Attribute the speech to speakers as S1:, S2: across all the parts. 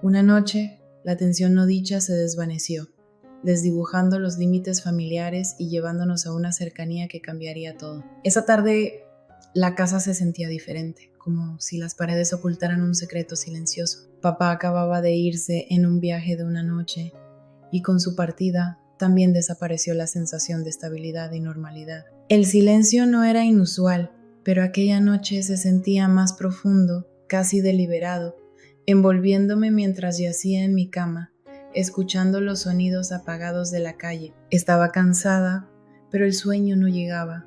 S1: Una noche, la tensión no dicha se desvaneció, desdibujando los límites familiares y llevándonos a una cercanía que cambiaría todo. Esa tarde, la casa se sentía diferente, como si las paredes ocultaran un secreto silencioso. Papá acababa de irse en un viaje de una noche y con su partida también desapareció la sensación de estabilidad y normalidad. El silencio no era inusual, pero aquella noche se sentía más profundo, casi deliberado, envolviéndome mientras yacía en mi cama, escuchando los sonidos apagados de la calle. Estaba cansada, pero el sueño no llegaba.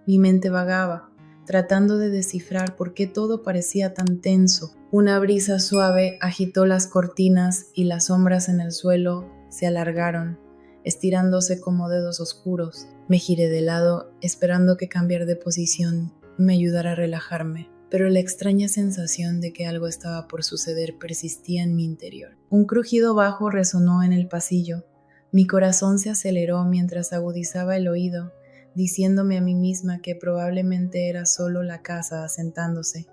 S1: Mi mente vagaba, tratando de descifrar por qué todo parecía tan tenso. Una brisa suave agitó las cortinas y las sombras en el suelo se alargaron, estirándose como dedos oscuros. Me giré de lado, esperando que cambiar de posición me ayudara a relajarme, pero la extraña sensación de que algo estaba por suceder persistía en mi interior. Un crujido bajo resonó en el pasillo. Mi corazón se aceleró mientras agudizaba el oído, diciéndome a mí misma que probablemente era solo la casa asentándose.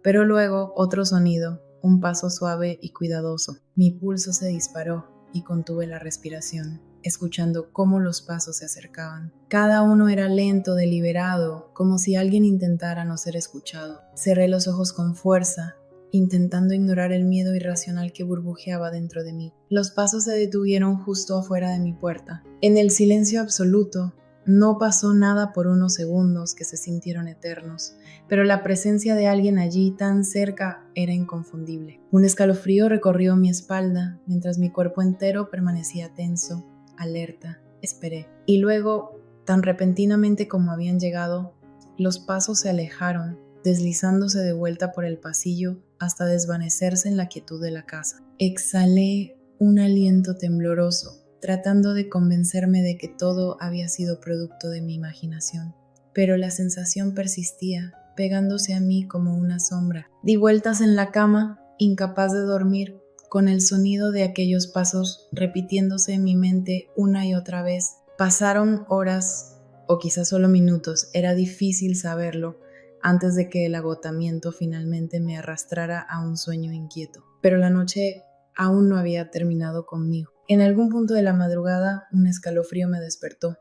S1: Pero luego otro sonido, un paso suave y cuidadoso. Mi pulso se disparó y contuve la respiración, escuchando cómo los pasos se acercaban. Cada uno era lento, deliberado, como si alguien intentara no ser escuchado. Cerré los ojos con fuerza, intentando ignorar el miedo irracional que burbujeaba dentro de mí. Los pasos se detuvieron justo afuera de mi puerta. En el silencio absoluto, no pasó nada por unos segundos que se sintieron eternos, pero la presencia de alguien allí tan cerca era inconfundible. Un escalofrío recorrió mi espalda mientras mi cuerpo entero permanecía tenso, alerta. Esperé. Y luego, tan repentinamente como habían llegado, los pasos se alejaron, deslizándose de vuelta por el pasillo hasta desvanecerse en la quietud de la casa. Exhalé un aliento tembloroso, tratando de convencerme de que todo había sido producto de mi imaginación. Pero la sensación persistía, pegándose a mí como una sombra. Di vueltas en la cama, incapaz de dormir, con el sonido de aquellos pasos repitiéndose en mi mente una y otra vez. Pasaron horas, o quizás solo minutos, era difícil saberlo, antes de que el agotamiento finalmente me arrastrara a un sueño inquieto. Pero la noche aún no había terminado conmigo. En algún punto de la madrugada, un escalofrío me despertó.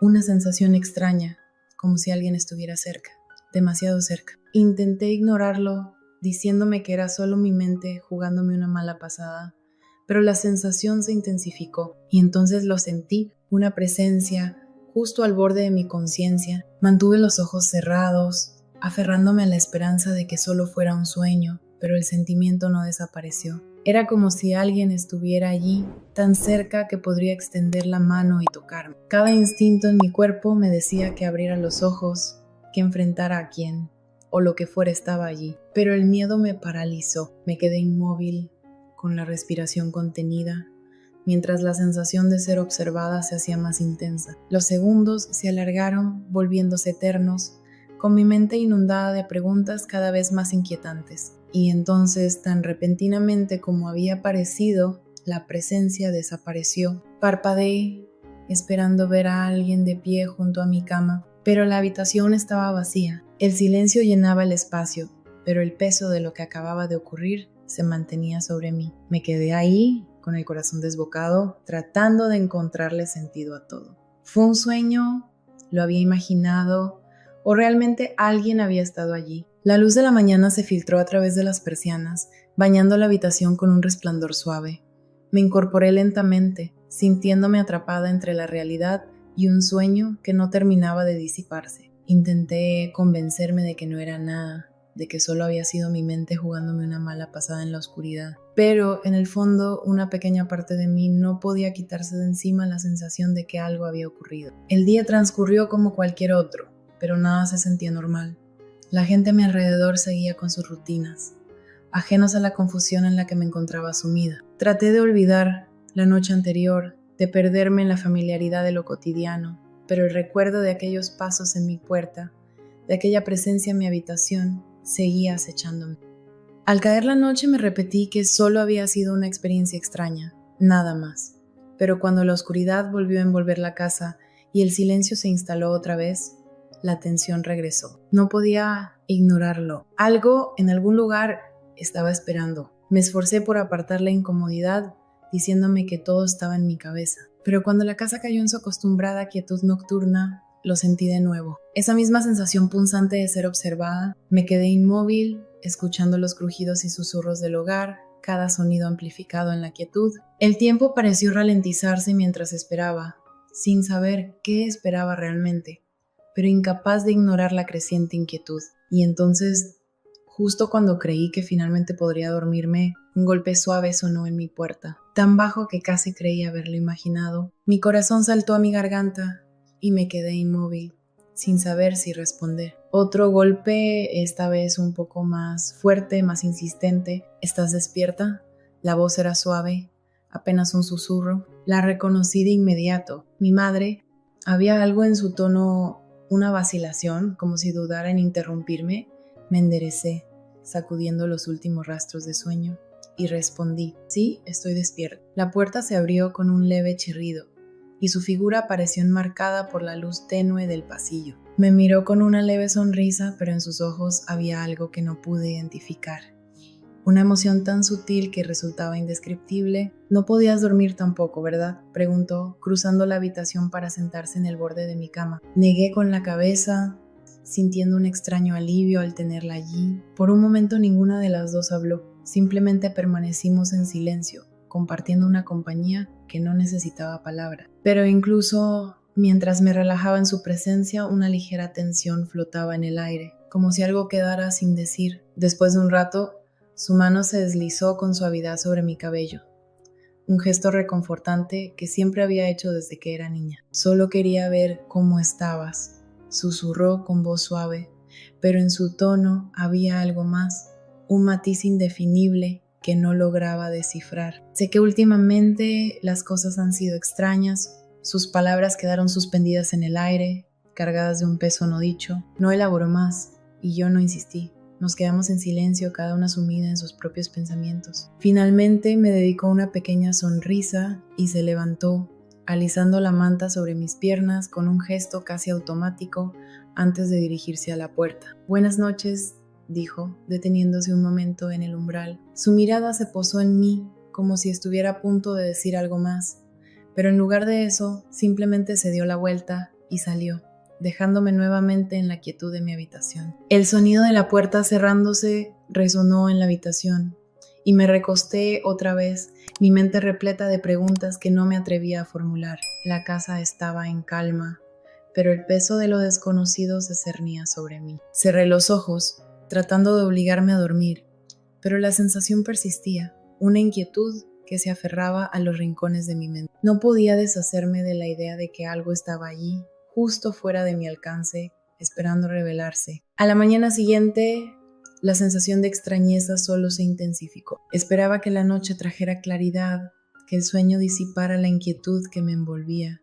S1: Una sensación extraña, como si alguien estuviera cerca, demasiado cerca. Intenté ignorarlo, diciéndome que era solo mi mente jugándome una mala pasada, pero la sensación se intensificó y entonces lo sentí, una presencia justo al borde de mi conciencia. Mantuve los ojos cerrados, aferrándome a la esperanza de que solo fuera un sueño, pero el sentimiento no desapareció. Era como si alguien estuviera allí, tan cerca que podría extender la mano y tocarme. Cada instinto en mi cuerpo me decía que abriera los ojos, que enfrentara a quien o lo que fuera estaba allí. Pero el miedo me paralizó. Me quedé inmóvil, con la respiración contenida, mientras la sensación de ser observada se hacía más intensa. Los segundos se alargaron, volviéndose eternos, con mi mente inundada de preguntas cada vez más inquietantes. Y entonces, tan repentinamente como había aparecido, la presencia desapareció. Parpadeé, esperando ver a alguien de pie junto a mi cama, pero la habitación estaba vacía. El silencio llenaba el espacio, pero el peso de lo que acababa de ocurrir se mantenía sobre mí. Me quedé ahí, con el corazón desbocado, tratando de encontrarle sentido a todo. ¿Fue un sueño? ¿Lo había imaginado? ¿O realmente alguien había estado allí? La luz de la mañana se filtró a través de las persianas, bañando la habitación con un resplandor suave. Me incorporé lentamente, sintiéndome atrapada entre la realidad y un sueño que no terminaba de disiparse. Intenté convencerme de que no era nada, de que solo había sido mi mente jugándome una mala pasada en la oscuridad. Pero, en el fondo, una pequeña parte de mí no podía quitarse de encima la sensación de que algo había ocurrido. El día transcurrió como cualquier otro, pero nada se sentía normal. La gente a mi alrededor seguía con sus rutinas, ajenos a la confusión en la que me encontraba sumida. Traté de olvidar la noche anterior, de perderme en la familiaridad de lo cotidiano, pero el recuerdo de aquellos pasos en mi puerta, de aquella presencia en mi habitación, seguía acechándome. Al caer la noche me repetí que solo había sido una experiencia extraña, nada más. Pero cuando la oscuridad volvió a envolver la casa y el silencio se instaló otra vez, la tensión regresó. No podía ignorarlo. Algo en algún lugar estaba esperando. Me esforcé por apartar la incomodidad, diciéndome que todo estaba en mi cabeza. Pero cuando la casa cayó en su acostumbrada quietud nocturna, lo sentí de nuevo. Esa misma sensación punzante de ser observada. Me quedé inmóvil, escuchando los crujidos y susurros del hogar, cada sonido amplificado en la quietud. El tiempo pareció ralentizarse mientras esperaba, sin saber qué esperaba realmente, pero incapaz de ignorar la creciente inquietud. Y entonces, justo cuando creí que finalmente podría dormirme, un golpe suave sonó en mi puerta, tan bajo que casi creí haberlo imaginado. Mi corazón saltó a mi garganta y me quedé inmóvil, sin saber si responder. Otro golpe, esta vez un poco más fuerte, más insistente. ¿Estás despierta? La voz era suave, apenas un susurro. La reconocí de inmediato. Mi madre. Había algo en su tono, una vacilación, como si dudara en interrumpirme. Me enderecé, sacudiendo los últimos rastros de sueño, y respondí: sí, estoy despierta. La puerta se abrió con un leve chirrido, y su figura apareció enmarcada por la luz tenue del pasillo. Me miró con una leve sonrisa, pero en sus ojos había algo que no pude identificar. Una emoción tan sutil que resultaba indescriptible. «No podías dormir tampoco, ¿verdad?», preguntó, cruzando la habitación para sentarse en el borde de mi cama. Negué con la cabeza, sintiendo un extraño alivio al tenerla allí. Por un momento ninguna de las dos habló. Simplemente permanecimos en silencio, compartiendo una compañía que no necesitaba palabra. Pero incluso mientras me relajaba en su presencia, una ligera tensión flotaba en el aire, como si algo quedara sin decir. Después de un rato, su mano se deslizó con suavidad sobre mi cabello, un gesto reconfortante que siempre había hecho desde que era niña. «Solo quería ver cómo estabas», susurró con voz suave, pero en su tono había algo más, un matiz indefinible que no lograba descifrar. Sé que últimamente las cosas han sido extrañas. Sus palabras quedaron suspendidas en el aire, cargadas de un peso no dicho. No elaboró más, y yo no insistí. Nos quedamos en silencio, cada una sumida en sus propios pensamientos. Finalmente me dedicó una pequeña sonrisa y se levantó, alisando la manta sobre mis piernas con un gesto casi automático antes de dirigirse a la puerta. «Buenas noches», dijo, deteniéndose un momento en el umbral. Su mirada se posó en mí, como si estuviera a punto de decir algo más, pero en lugar de eso, simplemente se dio la vuelta y salió, dejándome nuevamente en la quietud de mi habitación. El sonido de la puerta cerrándose resonó en la habitación, y me recosté otra vez, mi mente repleta de preguntas que no me atrevía a formular. La casa estaba en calma, pero el peso de lo desconocido se cernía sobre mí. Cerré los ojos, tratando de obligarme a dormir, pero la sensación persistía, una inquietud que se aferraba a los rincones de mi mente. No podía deshacerme de la idea de que algo estaba allí, justo fuera de mi alcance, esperando revelarse. A la mañana siguiente, la sensación de extrañeza solo se intensificó. Esperaba que la noche trajera claridad, que el sueño disipara la inquietud que me envolvía.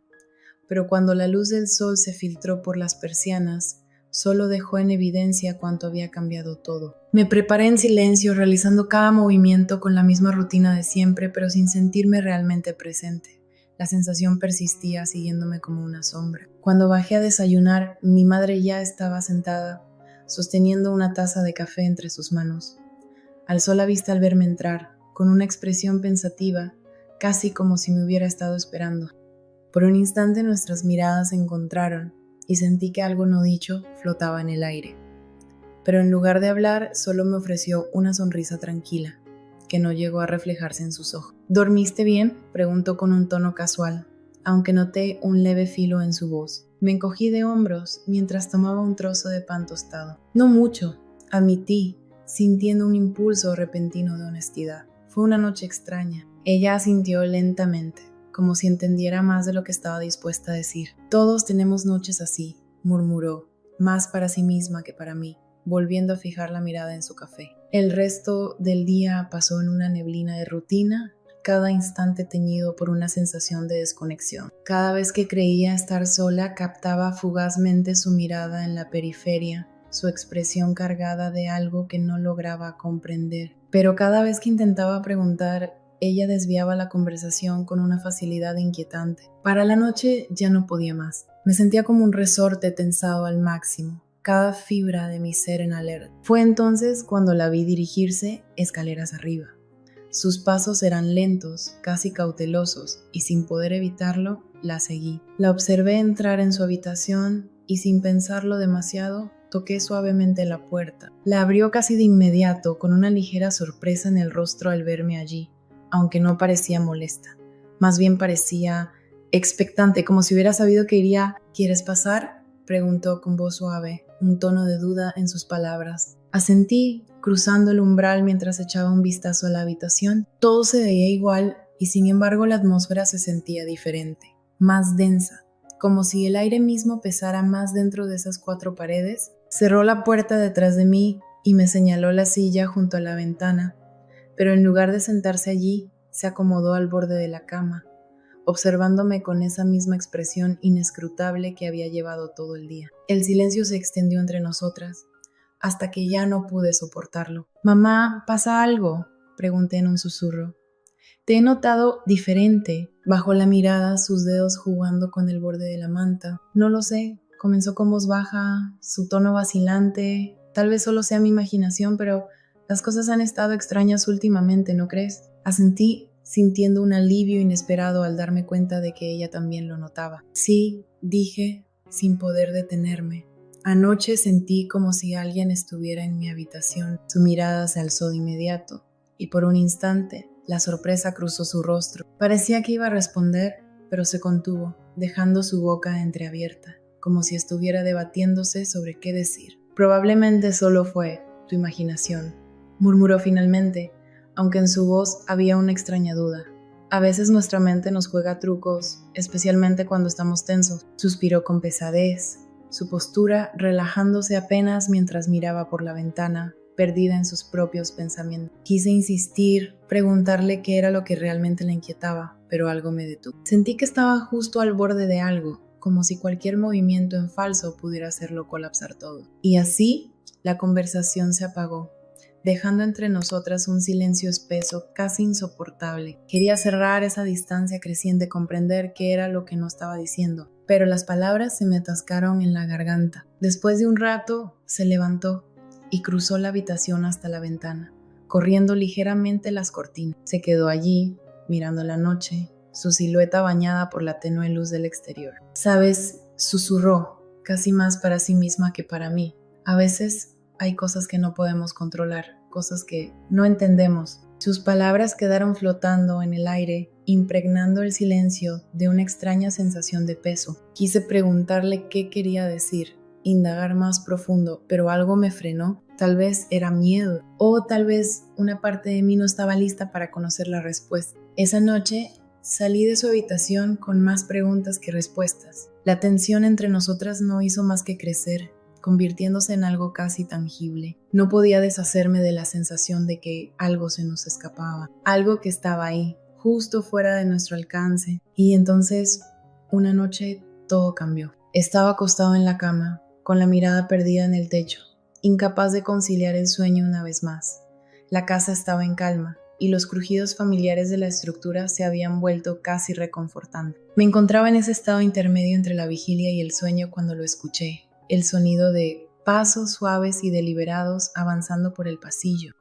S1: Pero cuando la luz del sol se filtró por las persianas, solo dejó en evidencia cuánto había cambiado todo. Me preparé en silencio, realizando cada movimiento con la misma rutina de siempre, pero sin sentirme realmente presente. La sensación persistía, siguiéndome como una sombra. Cuando bajé a desayunar, mi madre ya estaba sentada, sosteniendo una taza de café entre sus manos. Alzó la vista al verme entrar, con una expresión pensativa, casi como si me hubiera estado esperando. Por un instante nuestras miradas se encontraron y sentí que algo no dicho flotaba en el aire. Pero en lugar de hablar, solo me ofreció una sonrisa tranquila, que no llegó a reflejarse en sus ojos. «¿Dormiste bien?», preguntó con un tono casual, aunque noté un leve filo en su voz. Me encogí de hombros mientras tomaba un trozo de pan tostado. «No mucho», admití, sintiendo un impulso repentino de honestidad. «Fue una noche extraña». Ella asintió lentamente, como si entendiera más de lo que estaba dispuesta a decir. «Todos tenemos noches así», murmuró, más para sí misma que para mí, volviendo a fijar la mirada en su café. El resto del día pasó en una neblina de rutina, cada instante teñido por una sensación de desconexión. Cada vez que creía estar sola, captaba fugazmente su mirada en la periferia, su expresión cargada de algo que no lograba comprender. Pero cada vez que intentaba preguntar, ella desviaba la conversación con una facilidad inquietante. Para la noche ya no podía más. Me sentía como un resorte tensado al máximo, cada fibra de mi ser en alerta. Fue entonces cuando la vi dirigirse escaleras arriba. Sus pasos eran lentos, casi cautelosos, y sin poder evitarlo, la seguí. La observé entrar en su habitación y sin pensarlo demasiado, toqué suavemente la puerta. La abrió casi de inmediato, con una ligera sorpresa en el rostro al verme allí, aunque no parecía molesta. Más bien parecía expectante, como si hubiera sabido que iría. ¿Quieres pasar?, preguntó con voz suave, un tono de duda en sus palabras. Asentí, cruzando el umbral mientras echaba un vistazo a la habitación. Todo se veía igual y sin embargo la atmósfera se sentía diferente, más densa, como si el aire mismo pesara más dentro de esas 4 paredes. Cerró la puerta detrás de mí y me señaló la silla junto a la ventana, pero en lugar de sentarse allí, se acomodó al borde de la cama, observándome con esa misma expresión inescrutable que había llevado todo el día. El silencio se extendió entre nosotras, hasta que ya no pude soportarlo. «Mamá, ¿pasa algo?», pregunté en un susurro. «Te he notado diferente», bajó la mirada, sus dedos jugando con el borde de la manta. «No lo sé», comenzó con voz baja, su tono vacilante. «Tal vez solo sea mi imaginación, pero las cosas han estado extrañas últimamente, ¿no crees?». Asentí, sintiendo un alivio inesperado al darme cuenta de que ella también lo notaba. «Sí», dije, sin poder detenerme. Anoche sentí como si alguien estuviera en mi habitación. Su mirada se alzó de inmediato, y por un instante la sorpresa cruzó su rostro. Parecía que iba a responder, pero se contuvo, dejando su boca entreabierta, como si estuviera debatiéndose sobre qué decir. «Probablemente solo fue tu imaginación», murmuró finalmente, aunque en su voz había una extraña duda. «A veces nuestra mente nos juega trucos, especialmente cuando estamos tensos», suspiró con pesadez, su postura relajándose apenas mientras miraba por la ventana, perdida en sus propios pensamientos. Quise insistir, preguntarle qué era lo que realmente la inquietaba, pero algo me detuvo. Sentí que estaba justo al borde de algo, como si cualquier movimiento en falso pudiera hacerlo colapsar todo. Y así, la conversación se apagó, dejando entre nosotras un silencio espeso, casi insoportable. Quería cerrar esa distancia creciente, comprender qué era lo que no estaba diciendo, pero las palabras se me atascaron en la garganta. Después de un rato, se levantó y cruzó la habitación hasta la ventana, corriendo ligeramente las cortinas. Se quedó allí, mirando la noche, su silueta bañada por la tenue luz del exterior. «Sabes», susurró, casi más para sí misma que para mí, «a veces hay cosas que no podemos controlar, cosas que no entendemos». Sus palabras quedaron flotando en el aire, impregnando el silencio de una extraña sensación de peso. Quise preguntarle qué quería decir, indagar más profundo, pero algo me frenó. Tal vez era miedo, o tal vez una parte de mí no estaba lista para conocer la respuesta. Esa noche salí de su habitación con más preguntas que respuestas. La tensión entre nosotras no hizo más que crecer, convirtiéndose en algo casi tangible. No podía deshacerme de la sensación de que algo se nos escapaba, algo que estaba ahí, justo fuera de nuestro alcance. Y entonces, una noche, todo cambió. Estaba acostado en la cama, con la mirada perdida en el techo, incapaz de conciliar el sueño una vez más. La casa estaba en calma, y los crujidos familiares de la estructura se habían vuelto casi reconfortantes. Me encontraba en ese estado intermedio entre la vigilia y el sueño cuando lo escuché. El sonido de pasos suaves y deliberados avanzando por el pasillo.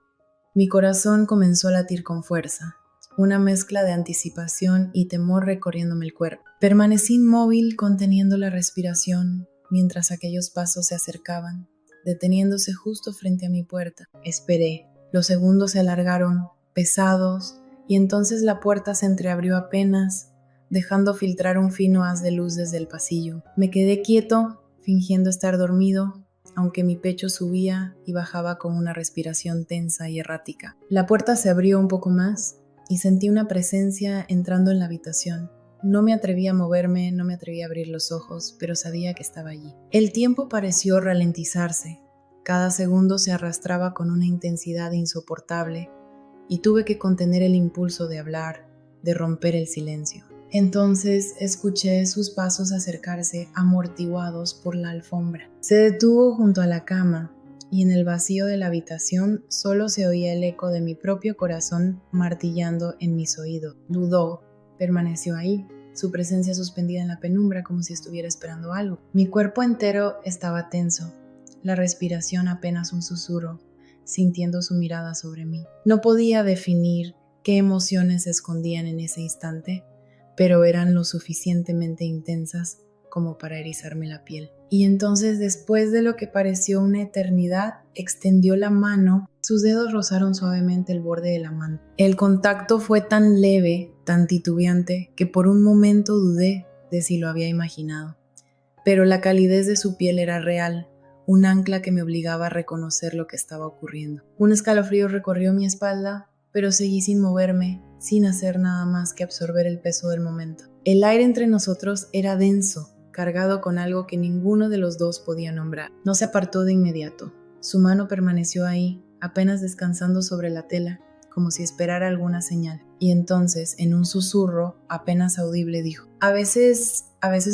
S1: Mi corazón comenzó a latir con fuerza, una mezcla de anticipación y temor recorriéndome el cuerpo. Permanecí inmóvil, conteniendo la respiración, mientras aquellos pasos se acercaban, deteniéndose justo frente a mi puerta. Esperé. Los segundos se alargaron, pesados, y entonces la puerta se entreabrió apenas, dejando filtrar un fino haz de luz desde el pasillo. Me quedé quieto, fingiendo estar dormido, aunque mi pecho subía y bajaba con una respiración tensa y errática. La puerta se abrió un poco más y sentí una presencia entrando en la habitación. No me atreví a moverme, no me atreví a abrir los ojos, pero sabía que estaba allí. El tiempo pareció ralentizarse. Cada segundo se arrastraba con una intensidad insoportable y tuve que contener el impulso de hablar, de romper el silencio. Entonces escuché sus pasos acercarse amortiguados por la alfombra. Se detuvo junto a la cama y en el vacío de la habitación solo se oía el eco de mi propio corazón martillando en mis oídos. Dudó, permaneció ahí, su presencia suspendida en la penumbra como si estuviera esperando algo. Mi cuerpo entero estaba tenso, la respiración apenas un susurro, sintiendo su mirada sobre mí. No podía definir qué emociones se escondían en ese instante, pero eran lo suficientemente intensas como para erizarme la piel. Y entonces, después de lo que pareció una eternidad, extendió la mano. Sus dedos rozaron suavemente el borde de la manta. El contacto fue tan leve, tan titubeante, que por un momento dudé de si lo había imaginado. Pero la calidez de su piel era real, un ancla que me obligaba a reconocer lo que estaba ocurriendo. Un escalofrío recorrió mi espalda, pero seguí sin moverme, sin hacer nada más que absorber el peso del momento. El aire entre nosotros era denso, cargado con algo que ninguno de los dos podía nombrar. No se apartó de inmediato. Su mano permaneció ahí, apenas descansando sobre la tela, como si esperara alguna señal. Y entonces, en un susurro apenas audible, dijo: A veces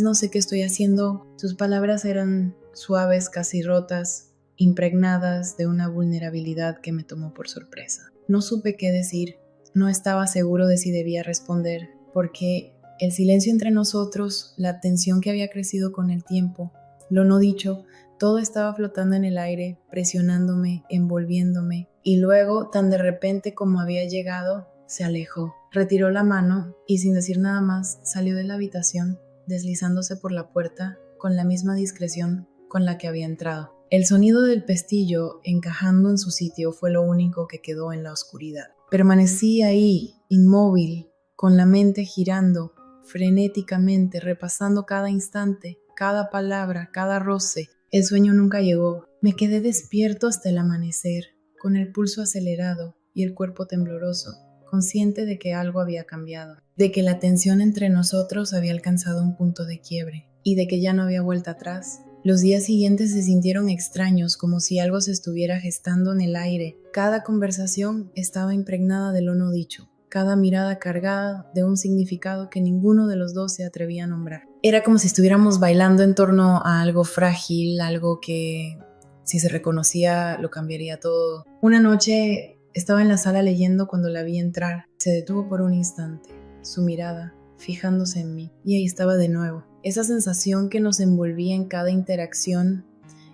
S1: no sé qué estoy haciendo. Sus palabras eran suaves, casi rotas, impregnadas de una vulnerabilidad que me tomó por sorpresa. No supe qué decir. No estaba seguro de si debía responder, porque el silencio entre nosotros, la tensión que había crecido con el tiempo, lo no dicho, todo estaba flotando en el aire, presionándome, envolviéndome, y luego, tan de repente como había llegado, se alejó. Retiró la mano y, sin decir nada más, salió de la habitación, deslizándose por la puerta con la misma discreción con la que había entrado. El sonido del pestillo encajando en su sitio fue lo único que quedó en la oscuridad. Permanecí ahí, inmóvil, con la mente girando frenéticamente, repasando cada instante, cada palabra, cada roce. El sueño nunca llegó. Me quedé despierto hasta el amanecer, con el pulso acelerado y el cuerpo tembloroso, consciente de que algo había cambiado, de que la tensión entre nosotros había alcanzado un punto de quiebre y de que ya no había vuelta atrás. Los días siguientes se sintieron extraños, como si algo se estuviera gestando en el aire. Cada conversación estaba impregnada de lo no dicho, cada mirada cargada de un significado que ninguno de los dos se atrevía a nombrar. Era como si estuviéramos bailando en torno a algo frágil, algo que, si se reconocía, lo cambiaría todo. Una noche estaba en la sala leyendo cuando la vi entrar. Se detuvo por un instante, su mirada fijándose en mí, y ahí estaba de nuevo. Esa sensación que nos envolvía en cada interacción,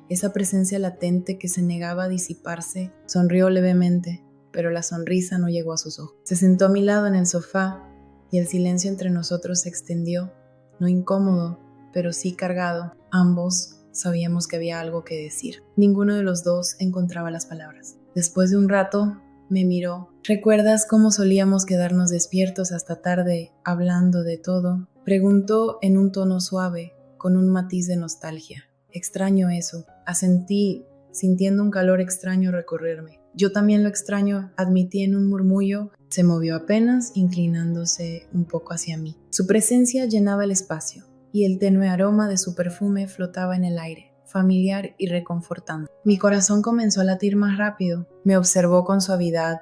S1: esa presencia latente que se negaba a disiparse. Sonrió levemente, pero la sonrisa no llegó a sus ojos. Se sentó a mi lado en el sofá y el silencio entre nosotros se extendió, no incómodo, pero sí cargado. Ambos sabíamos que había algo que decir. Ninguno de los dos encontraba las palabras. Después de un rato, me miró. ¿Recuerdas cómo solíamos quedarnos despiertos hasta tarde, hablando de todo? Preguntó en un tono suave, con un matiz de nostalgia. Extraño eso. Asentí, sintiendo un calor extraño recorrerme. Yo también lo extraño, admití en un murmullo. Se movió apenas, inclinándose un poco hacia mí. Su presencia llenaba el espacio, y el tenue aroma de su perfume flotaba en el aire, familiar y reconfortante. Mi corazón comenzó a latir más rápido. Me observó con suavidad,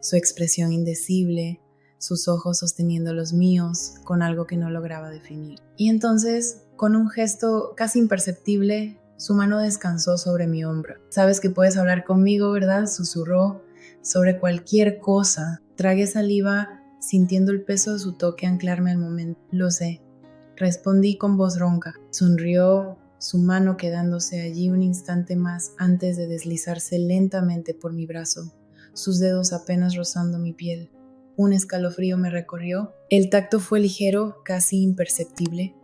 S1: su expresión indecible, sus ojos sosteniendo los míos con algo que no lograba definir. Y entonces, con un gesto casi imperceptible, su mano descansó sobre mi hombro. «Sabes que puedes hablar conmigo, ¿verdad?», susurró. «Sobre cualquier cosa». Tragué saliva, sintiendo el peso de su toque anclarme al momento. «Lo sé», respondí con voz ronca. Sonrió, su mano quedándose allí un instante más antes de deslizarse lentamente por mi brazo, sus dedos apenas rozando mi piel. Un escalofrío me recorrió. El tacto fue ligero, casi imperceptible,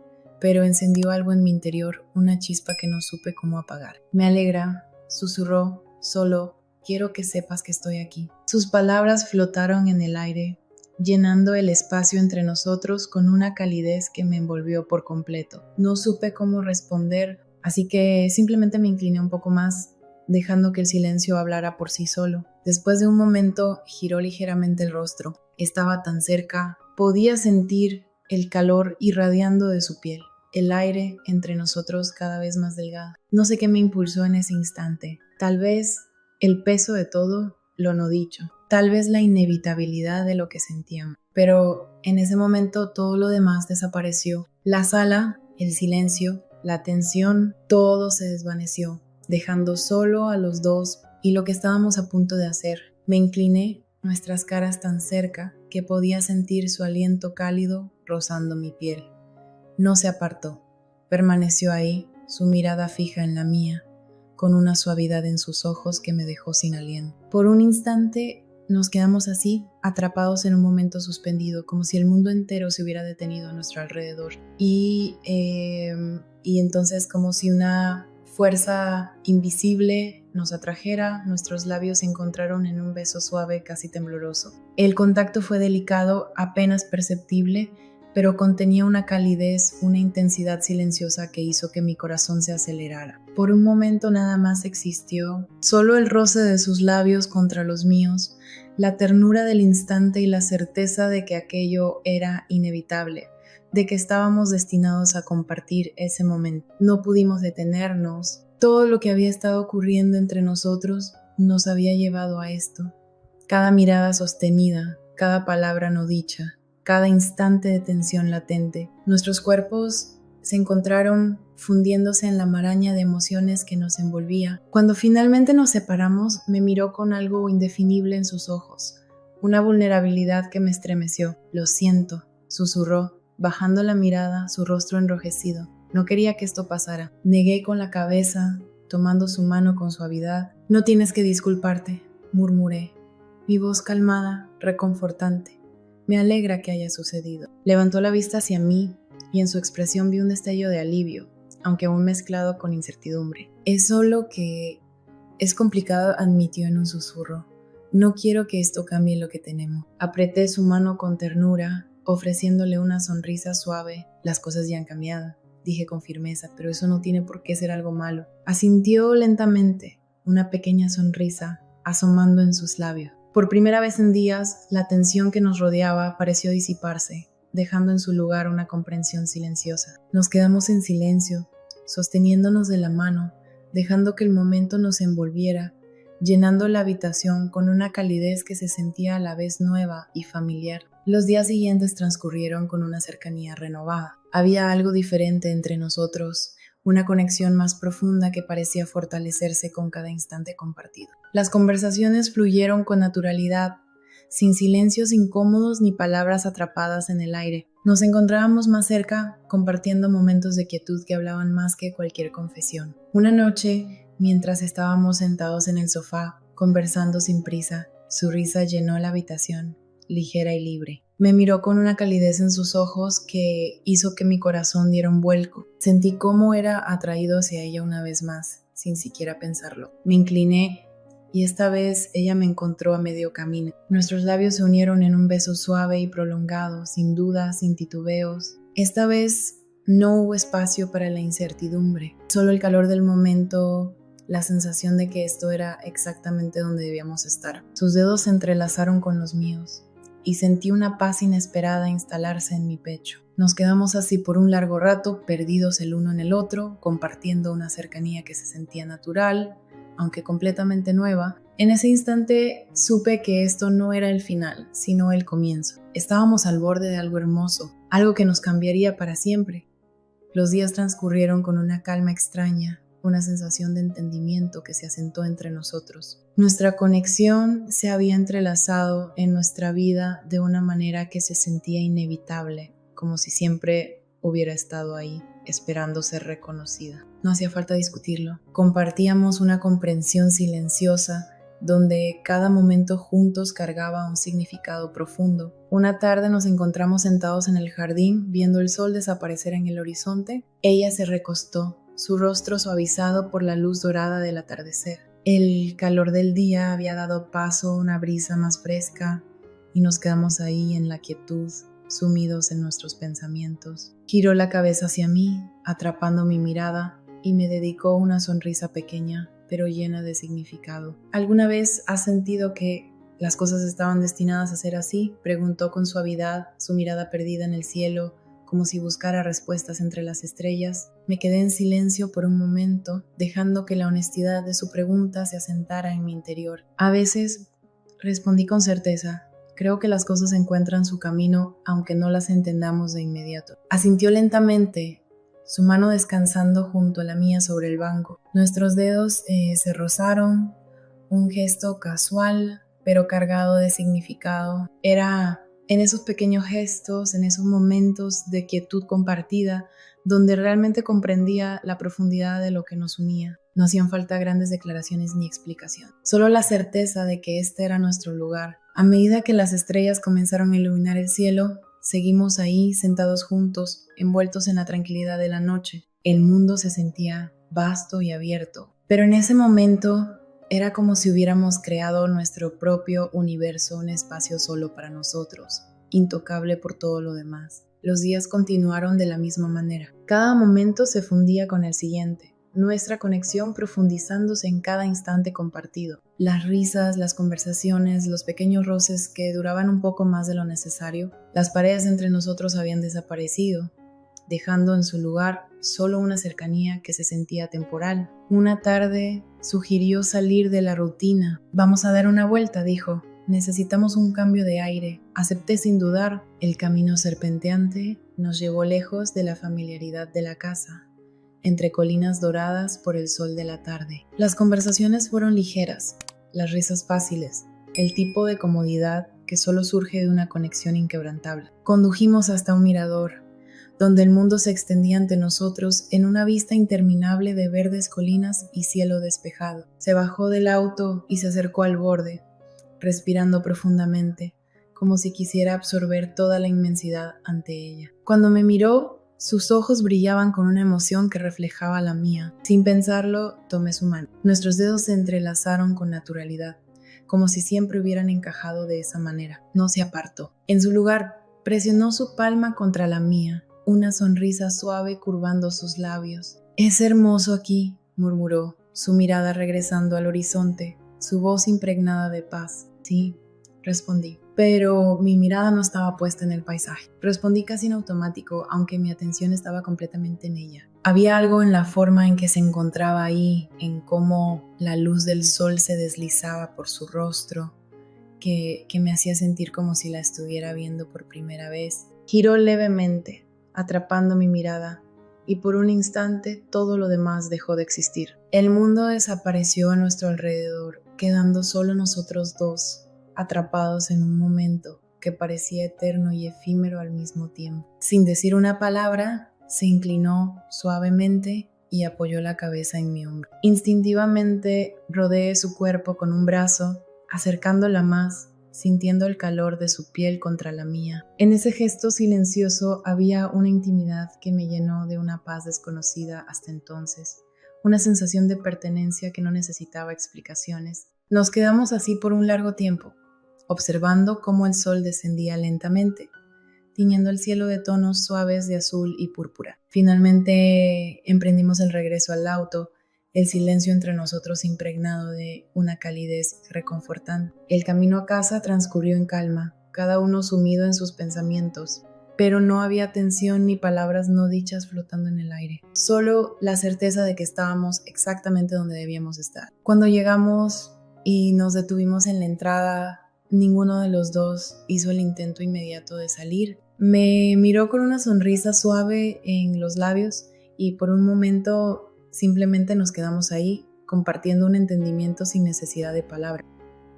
S1: pero encendió algo en mi interior, una chispa que no supe cómo apagar. «Me alegra», susurró, «solo quiero que sepas que estoy aquí». Sus palabras flotaron en el aire, llenando el espacio entre nosotros con una calidez que me envolvió por completo. No supe cómo responder, así que simplemente me incliné un poco más, dejando que el silencio hablara por sí solo. Después de un momento, giró ligeramente el rostro. Estaba tan cerca, podía sentir el calor irradiando de su piel, el aire entre nosotros cada vez más delgado. No sé qué me impulsó en ese instante. Tal vez el peso de todo lo no dicho. Tal vez la inevitabilidad de lo que sentíamos. Pero en ese momento todo lo demás desapareció. La sala, el silencio, la tensión, todo se desvaneció, dejando solo a los dos y lo que estábamos a punto de hacer. Me incliné, nuestras caras tan cerca que podía sentir su aliento cálido rozando mi piel. No se apartó, permaneció ahí, su mirada fija en la mía, con una suavidad en sus ojos que me dejó sin aliento. Por un instante Nos quedamos así, atrapados en un momento suspendido, como si el mundo entero se hubiera detenido a nuestro alrededor. Y entonces como si una fuerza invisible nos atrajera, nuestros labios se encontraron en un beso suave, casi tembloroso. El contacto fue delicado, apenas perceptible, pero contenía una calidez, una intensidad silenciosa que hizo que mi corazón se acelerara. Por un momento nada más existió, solo el roce de sus labios contra los míos, la ternura del instante y la certeza de que aquello era inevitable, de que estábamos destinados a compartir ese momento. No pudimos detenernos. Todo lo que había estado ocurriendo entre nosotros nos había llevado a esto. Cada mirada sostenida, cada palabra no dicha, cada instante de tensión latente. Nuestros cuerpos se encontraron fundiéndose en la maraña de emociones que nos envolvía. Cuando finalmente nos separamos, me miró con algo indefinible en sus ojos, una vulnerabilidad que me estremeció. Lo siento, susurró, bajando la mirada, su rostro enrojecido. No quería que esto pasara. Negué con la cabeza, tomando su mano con suavidad. No tienes que disculparte, murmuré, mi voz calmada, reconfortante. Me alegra que haya sucedido. Levantó la vista hacia mí y en su expresión vi un destello de alivio, aunque aún mezclado con incertidumbre. Es solo que es complicado, admitió en un susurro. No quiero que esto cambie lo que tenemos. Apreté su mano con ternura, ofreciéndole una sonrisa suave. Las cosas ya han cambiado, dije con firmeza, pero eso no tiene por qué ser algo malo. Asintió lentamente, una pequeña sonrisa asomando en sus labios. Por primera vez en días, la tensión que nos rodeaba pareció disiparse, dejando en su lugar una comprensión silenciosa. Nos quedamos en silencio, sosteniéndonos de la mano, dejando que el momento nos envolviera, llenando la habitación con una calidez que se sentía a la vez nueva y familiar. Los días siguientes transcurrieron con una cercanía renovada. Había algo diferente entre nosotros, una conexión más profunda que parecía fortalecerse con cada instante compartido. Las conversaciones fluyeron con naturalidad, sin silencios incómodos ni palabras atrapadas en el aire. Nos encontrábamos más cerca, compartiendo momentos de quietud que hablaban más que cualquier confesión. Una noche, mientras estábamos sentados en el sofá, conversando sin prisa, su risa llenó la habitación, ligera y libre. Me miró con una calidez en sus ojos que hizo que mi corazón diera un vuelco. Sentí cómo era atraído hacia ella una vez más, sin siquiera pensarlo. Me incliné y esta vez ella me encontró a medio camino. Nuestros labios se unieron en un beso suave y prolongado, sin dudas, sin titubeos. Esta vez no hubo espacio para la incertidumbre, solo el calor del momento, la sensación de que esto era exactamente donde debíamos estar. Sus dedos se entrelazaron con los míos y sentí una paz inesperada instalarse en mi pecho. Nos quedamos así por un largo rato, perdidos el uno en el otro, compartiendo una cercanía que se sentía natural, aunque completamente nueva. En ese instante supe que esto no era el final, sino el comienzo. Estábamos al borde de algo hermoso, algo que nos cambiaría para siempre. Los días transcurrieron con una calma extraña, una sensación de entendimiento que se asentó entre nosotros. Nuestra conexión se había entrelazado en nuestra vida de una manera que se sentía inevitable, como si siempre hubiera estado ahí, esperando ser reconocida. No hacía falta discutirlo. Compartíamos una comprensión silenciosa donde cada momento juntos cargaba un significado profundo. Una tarde nos encontramos sentados en el jardín, viendo el sol desaparecer en el horizonte. Ella se recostó, su rostro suavizado por la luz dorada del atardecer. El calor del día había dado paso a una brisa más fresca y nos quedamos ahí en la quietud, sumidos en nuestros pensamientos. Giró la cabeza hacia mí, atrapando mi mirada, y me dedicó una sonrisa pequeña, pero llena de significado. ¿Alguna vez has sentido que las cosas estaban destinadas a ser así? Preguntó con suavidad, su mirada perdida en el cielo, como si buscara respuestas entre las estrellas. Me quedé en silencio por un momento, dejando que la honestidad de su pregunta se asentara en mi interior. A veces, respondí con certeza, creo que las cosas encuentran su camino aunque no las entendamos de inmediato. Asintió lentamente, su mano descansando junto a la mía sobre el banco. Nuestros dedos se rozaron, un gesto casual, pero cargado de significado. Era en esos pequeños gestos, en esos momentos de quietud compartida, donde realmente comprendía la profundidad de lo que nos unía. No hacían falta grandes declaraciones ni explicación, solo la certeza de que este era nuestro lugar. A medida que las estrellas comenzaron a iluminar el cielo, seguimos ahí sentados juntos, envueltos en la tranquilidad de la noche. El mundo se sentía vasto y abierto, pero en ese momento era como si hubiéramos creado nuestro propio universo, un espacio solo para nosotros, intocable por todo lo demás. Los días continuaron de la misma manera. Cada momento se fundía con el siguiente, nuestra conexión profundizándose en cada instante compartido. Las risas, las conversaciones, los pequeños roces que duraban un poco más de lo necesario. Las paredes entre nosotros habían desaparecido, dejando en su lugar solo una cercanía que se sentía temporal. Una tarde sugirió salir de la rutina. Vamos a dar una vuelta, dijo. Necesitamos un cambio de aire. Acepté sin dudar. El camino serpenteante nos llevó lejos de la familiaridad de la casa, entre colinas doradas por el sol de la tarde. Las conversaciones fueron ligeras, las risas fáciles, el tipo de comodidad que solo surge de una conexión inquebrantable. Condujimos hasta un mirador, donde el mundo se extendía ante nosotros en una vista interminable de verdes colinas y cielo despejado. Se bajó del auto y se acercó al borde, respirando profundamente, como si quisiera absorber toda la inmensidad ante ella. Cuando me miró, sus ojos brillaban con una emoción que reflejaba la mía. Sin pensarlo, tomé su mano. Nuestros dedos se entrelazaron con naturalidad, como si siempre hubieran encajado de esa manera. No se apartó. En su lugar, presionó su palma contra la mía, una sonrisa suave curvando sus labios. «Es hermoso aquí», murmuró, su mirada regresando al horizonte, su voz impregnada de paz. «Sí», respondí, pero mi mirada no estaba puesta en el paisaje. Respondí casi en automático, aunque mi atención estaba completamente en ella. Había algo en la forma en que se encontraba ahí, en cómo la luz del sol se deslizaba por su rostro, que me hacía sentir como si la estuviera viendo por primera vez. Giró levemente, atrapando mi mirada, y por un instante todo lo demás dejó de existir. El mundo desapareció a nuestro alrededor, quedando solo nosotros dos, atrapados en un momento que parecía eterno y efímero al mismo tiempo. Sin decir una palabra, se inclinó suavemente y apoyó la cabeza en mi hombro. Instintivamente rodeé su cuerpo con un brazo, acercándola más, sintiendo el calor de su piel contra la mía. En ese gesto silencioso había una intimidad que me llenó de una paz desconocida hasta entonces, una sensación de pertenencia que no necesitaba explicaciones. Nos quedamos así por un largo tiempo, observando cómo el sol descendía lentamente, tiñendo el cielo de tonos suaves de azul y púrpura. Finalmente emprendimos el regreso al auto, el silencio entre nosotros impregnado de una calidez reconfortante. El camino a casa transcurrió en calma, cada uno sumido en sus pensamientos, pero no había tensión ni palabras no dichas flotando en el aire, solo la certeza de que estábamos exactamente donde debíamos estar. Cuando llegamos y nos detuvimos en la entrada, ninguno de los dos hizo el intento inmediato de salir. Me miró con una sonrisa suave en los labios y por un momento simplemente nos quedamos ahí, compartiendo un entendimiento sin necesidad de palabras.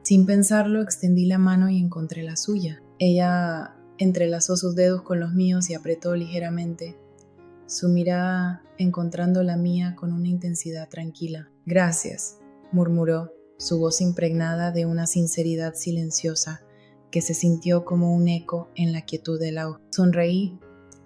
S1: Sin pensarlo, extendí la mano y encontré la suya. Ella entrelazó sus dedos con los míos y apretó ligeramente, su mirada encontrando la mía con una intensidad tranquila. «Gracias», murmuró, su voz impregnada de una sinceridad silenciosa que se sintió como un eco en la quietud del agua. Sonreí,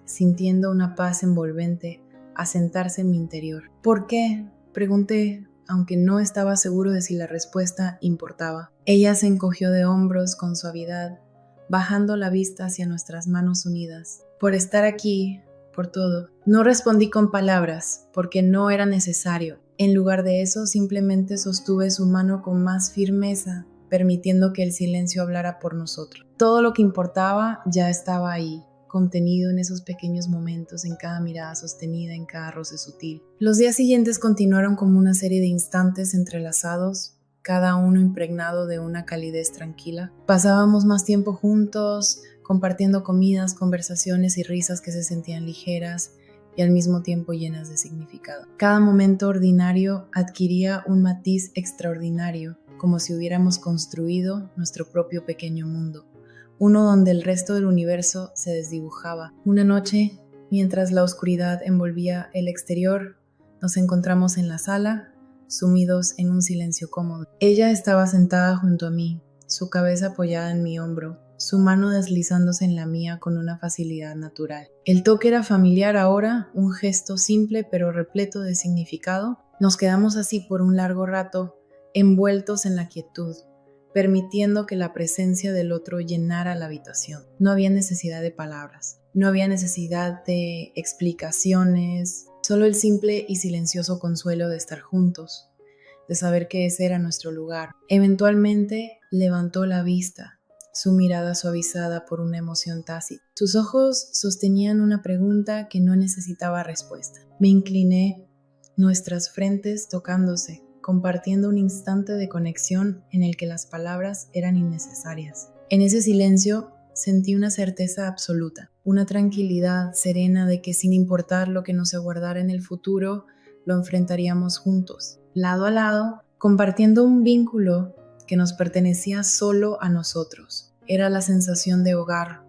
S1: sintiendo una paz envolvente asentarse en mi interior. «¿Por qué?», pregunté, aunque no estaba seguro de si la respuesta importaba. Ella se encogió de hombros con suavidad, bajando la vista hacia nuestras manos unidas. «Por estar aquí, por todo». No respondí con palabras, porque no era necesario. En lugar de eso, simplemente sostuve su mano con más firmeza, permitiendo que el silencio hablara por nosotros. Todo lo que importaba ya estaba ahí, contenido en esos pequeños momentos, en cada mirada sostenida, en cada roce sutil. Los días siguientes continuaron como una serie de instantes entrelazados, cada uno impregnado de una calidez tranquila. Pasábamos más tiempo juntos, compartiendo comidas, conversaciones y risas que se sentían ligeras y al mismo tiempo llenas de significado. Cada momento ordinario adquiría un matiz extraordinario, como si hubiéramos construido nuestro propio pequeño mundo, uno donde el resto del universo se desdibujaba. Una noche, mientras la oscuridad envolvía el exterior, nos encontramos en la sala, sumidos en un silencio cómodo. Ella estaba sentada junto a mí, su cabeza apoyada en mi hombro, su mano deslizándose en la mía con una facilidad natural. El toque era familiar ahora, un gesto simple pero repleto de significado. Nos quedamos así por un largo rato, envueltos en la quietud, permitiendo que la presencia del otro llenara la habitación. No había necesidad de palabras, no había necesidad de explicaciones, solo el simple y silencioso consuelo de estar juntos, de saber que ese era nuestro lugar. Eventualmente levantó la vista, su mirada suavizada por una emoción tácita. Sus ojos sostenían una pregunta que no necesitaba respuesta. Me incliné, nuestras frentes tocándose, compartiendo un instante de conexión en el que las palabras eran innecesarias. En ese silencio sentí una certeza absoluta, una tranquilidad serena de que sin importar lo que nos aguardara en el futuro, lo enfrentaríamos juntos, lado a lado, compartiendo un vínculo que nos pertenecía solo a nosotros. Era la sensación de hogar,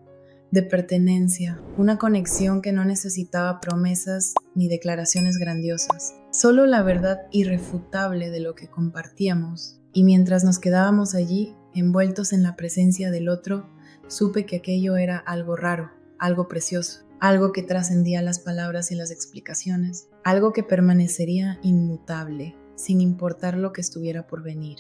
S1: de pertenencia, una conexión que no necesitaba promesas ni declaraciones grandiosas, solo la verdad irrefutable de lo que compartíamos. Y mientras nos quedábamos allí, envueltos en la presencia del otro, supe que aquello era algo raro, algo precioso, algo que trascendía las palabras y las explicaciones, algo que permanecería inmutable, sin importar lo que estuviera por venir.